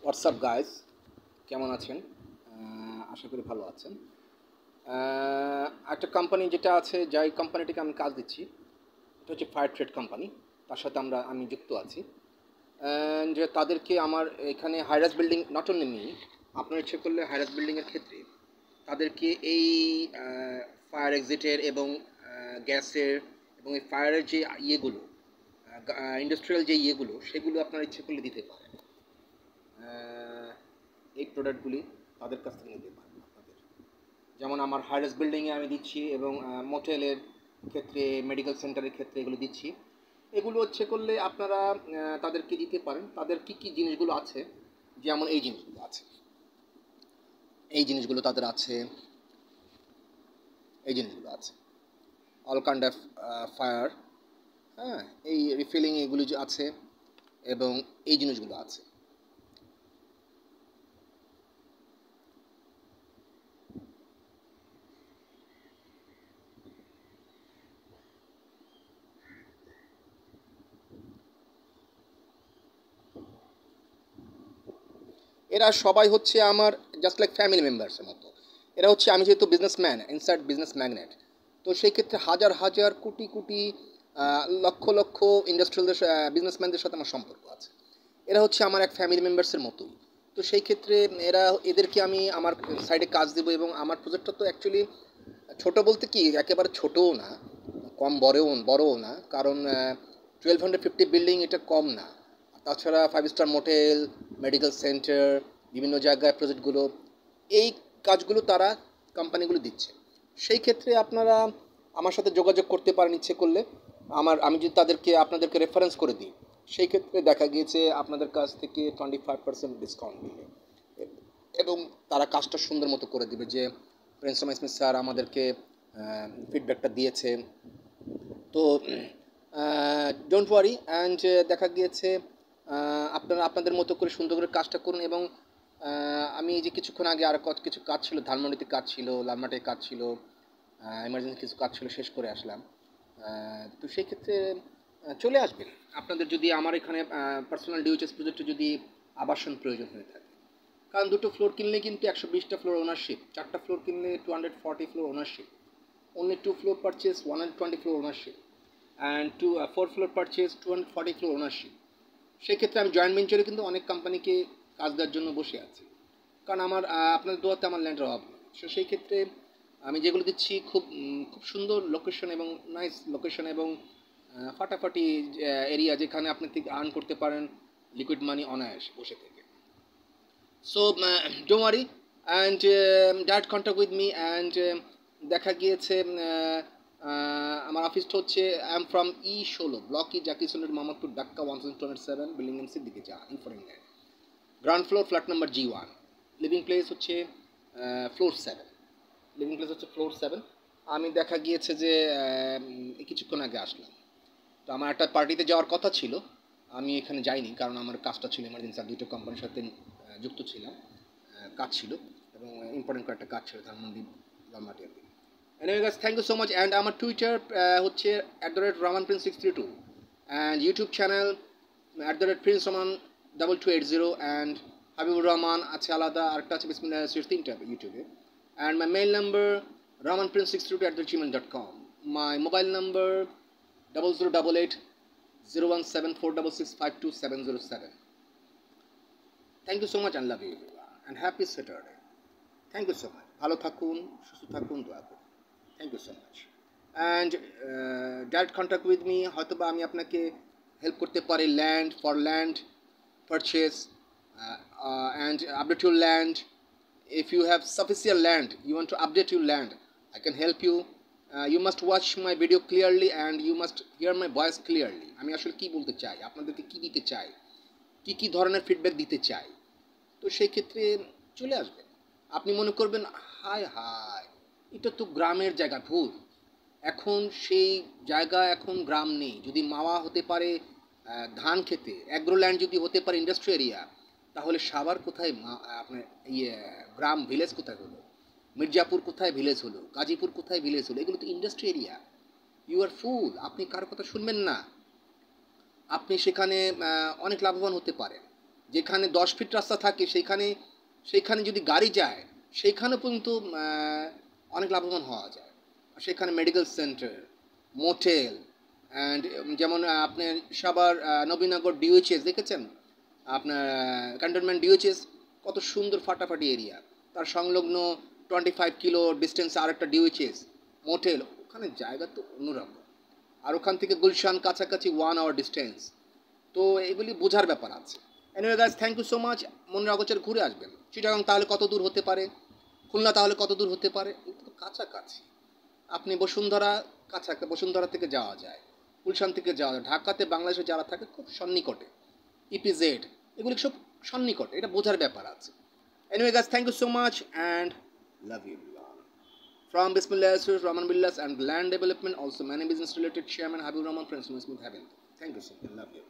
WhatsApp guys, কেমন আছেন? আশা করি ভালো আছেন। একটা কোম্পানি যেটা আছে, যাই কোম্পানিটিকে আমি কাজ দিচ্ছি, এটা হচ্ছে ফায়ার ট্রেড কোম্পানি। তার সাথে আমি যুক্ত আছি। যে তাদেরকে আমার এখানে হাইরাস বিল্ডিং, নট অনলি মি, আপনার ইচ্ছে করলে হাইরাস বিল্ডিংয়ের ক্ষেত্রে তাদেরকে এই ফায়ার এক্সিটের এবং গ্যাসের এবং এই ফায়ারের যে ইয়েগুলো, ইন্ডাস্ট্রিয়াল যে ইয়েগুলো, সেগুলো আপনার ইচ্ছে করলে দিতে পারেন। এই প্রোডাক্টগুলি তাদের কাছ থেকে নিতে পারেন আপনাদের। যেমন আমার হাইরাস বিল্ডিংয়ে আমি দিচ্ছি এবং মোটেলের ক্ষেত্রে, মেডিকেল সেন্টারের ক্ষেত্রে এগুলো দিচ্ছি। এগুলো হচ্ছে করলে আপনারা তাদেরকে দিতে পারেন। তাদের কি কি জিনিসগুলো আছে, যেমন এই জিনিসগুলো আছে, এই জিনিসগুলো তাদের আছে, এই জিনিসগুলো আছে অল কাইন্ড অফ ফায়ার, হ্যাঁ, এই রিফিলিং এগুলি যে আছে এবং এই জিনিসগুলো আছে। এরা সবাই হচ্ছে আমার জাস্ট লাইক ফ্যামিলি মেম্বার্সের মতো। এরা হচ্ছে, আমি যেহেতু বিজনেসম্যান, ইনসাইড বিজনেস ম্যাগনেট, তো সেই ক্ষেত্রে হাজার হাজার কোটি কোটি লক্ষ লক্ষ ইন্ডাস্ট্রিয়ালদের বিজনেসম্যানদের সাথে আমার সম্পর্ক আছে। এরা হচ্ছে আমার এক ফ্যামিলি মেম্বার্সের মতোই। তো সেই ক্ষেত্রে এদেরকে আমি আমার সাইডে কাজ দেবো এবং আমার প্রজেক্টটা তো অ্যাকচুয়ালি ছোট বলতে কি, একেবারে ছোটও না, কম বড়ও না, কারণ 1250 বিল্ডিং এটা কম না। তাছাড়া 5 স্টার মোটেল, মেডিকেল সেন্টার, বিভিন্ন জায়গায় প্রজেক্টগুলো, এই কাজগুলো তারা কোম্পানিগুলো দিচ্ছে। সেই ক্ষেত্রে আপনারা আমার সাথে যোগাযোগ করতে পারেন ইচ্ছে করলে। আমি যদি আপনাদেরকে রেফারেন্স করে দিই, সেই ক্ষেত্রে দেখা গিয়েছে আপনাদের কাছ থেকে 25% ডিসকাউন্ট দিবে এবং তারা কাজটা সুন্দর মতো করে দিবে। যে প্রিন্স স্মিথ স্যার আমাদেরকে ফিডব্যাকটা দিয়েছে, তো ডোন্ট ওয়ারি। অ্যান্ড দেখা গিয়েছে আপনারা আপনাদের মতো করে সুন্দর করে কাজটা করুন। এবং আমি এই যে কিছুক্ষণ আগে আর কিছু কাজ ছিল, ধানমন্ডিতে কাজ ছিল, লালমাটে কাজ ছিল, এমার্জেন্সি কিছু কাজ ছিল, শেষ করে আসলাম। তো সেই ক্ষেত্রে চলে আসবেন আপনাদের, যদি আমার এখানে পার্সোনাল ডিউচেস প্রজেক্টে যদি আবাসন প্রয়োজন হয়ে থাকে। কারণ 2টো ফ্লোর কিনলে কিন্তু 120টা ফ্লোর ওনারশিপ, 4টা ফ্লোর কিনলে 240 floor ownership, only 2 floor purchase 120 floor ownership, and 4 floor purchase 240 floor ownership। সেক্ষেত্রে আমি জয়েন্ট ভেঞ্চারে কিন্তু অনেক কোম্পানিকে কাজ দেওয়ার জন্য বসে আছি, কারণ আমার আপনাদের দোয়াতে আমার ল্যান্ডের অভাব নেই। সো সেই ক্ষেত্রে আমি যেগুলো দিচ্ছি খুব খুব সুন্দর লোকেশন এবং নাইস লোকেশন এবং ফাটাফাটি এরিয়া, যেখানে আপনি থেকে আর্ন করতে পারেন লিকুইড মানি অনায়াসে বসে থেকে। So don't worry and direct contact with me. And দেখা গিয়েছে আমার অফিসটা হচ্ছে, I am from E16 block E, Zakir সোলের, মোহাম্মদপুর, ঢাকা 1207, বিল্ডিং নেম সিদ্দিকি চা, ইনফোরিংল্যান্ড, ground floor, flat number G1। Living place হচ্ছে ফ্লোর 7, লিভিং প্লেস হচ্ছে ফ্লোর 7। আমি দেখা গিয়েছে যে কিছুক্ষণ আগে আসলাম। তো আমার একটা পার্টিতে যাওয়ার কথা ছিল, আমি এখানে যাইনি কারণ আমার কাজটা ছিল এমার্জেন্সি, আর দুটো কোম্পানির সাথে যুক্ত ছিলাম, কাজ ছিল এবং ইম্পর্টেন্ট কয়েকটা কাজ ছিল ধানমন্ডি, লালমাটি আর কি। Anyway guys, thank you so much. And আমার টুইটার হচ্ছে @RamanPrince632, and YouTube channel @PrinceRaman2280, and Habibur Rahman আছে আলাদা, আরেকটা আছে বিসমিল্লাহ নাসির, 3টা ইউটিউবে। And my mail number ramanprince632@gmail.com, my mobile number 0088 017 466 52707। Thank you so much and love you and happy Saturday. Thank you so much, ভালো থাকুন, সুস্থ থাকুন, দোয়া করুন। Thank you so much. And direct contact with me, হয়তো বা আমি আপনাকে হেল্প করতে পারি land purchase and update your land. If you have sufficient land, you want to update your land, I can help you. You must watch my video clearly and you must hear my voice clearly. আমি আসলে কী বলতে চাই, আপনাদেরকে কী দিতে চাই, কী কী ধরনের feedback দিতে চাই। তো সেই ক্ষেত্রে চলে আসবেন। আপনি মনে করবেন হায় হায়, এটা তো গ্রামের জায়গা, ভুল। এখন সেই জায়গা, এখন গ্রাম নেই। যদি মাওয়া হতে পারে ধান খেতে, অ্যাগ্রোল্যান্ড যদি হতে পারে ইন্ডাস্ট্রি এরিয়া, তাহলে সাভার কোথায় আপনার গ্রাম, ভিলেজ কোথায় হলো? মির্জাপুর কোথায় ভিলেজ হলো? গাজীপুর কোথায় ভিলেজ হলো? এগুলো তো ইন্ডাস্ট্রি এরিয়া। ইউ আর ফুল, আপনি কারো কথা শুনবেন না। আপনি সেখানে অনেক লাভবান হতে পারেন। যেখানে 10 ফিট রাস্তা থাকে সেইখানে যদি গাড়ি যায় সেইখানে পর্যন্ত অনেক লাভবান হওয়া যায়। সেখানে মেডিকেল সেন্টার, মোটেল অ্যান্ড যেমন আপনার সাভার নবীনগর ডিওএইচএস দেখেছেন, আপনার ক্যান্টনমেন্ট ডিওএইচএস কত সুন্দর ফাটাফাটি এরিয়া, তার সংলগ্ন 25 কিলো ডিস্টেন্সে আরেকটা ডিওএইচএস মোটেল, ওখানে জায়গা তো অন্যরকম। আর ওখান থেকে গুলশান কাছাকাছি 1 আওয়ার ডিস্টেন্স। তো এগুলি বোঝার ব্যাপার আছে। Anyway guys, thank you so much. মনের অগোচর ঘুরে আসবেন। চিটাগাং তাহলে কত দূর হতে পারে, খুলনা তাহলে কত দূর হতে পারে, এটা তো কাছাকাছি। আপনি বসুন্ধরা থেকে যাওয়া যায়, গুলশান থেকে যাওয়া যায়, ঢাকাতে বাংলাদেশে যারা থাকে খুব সন্নিকটে, ইপিজেড এগুলি সব সন্নিকটে, এটা বোঝার ব্যাপার আছে। Anyway guys, thank you so much and love you. From Bismillah to Rahman Billas and Land Development, also many business related chairman Habib Rahman, Prince Smooth Heaven. Thank you so much. Love you.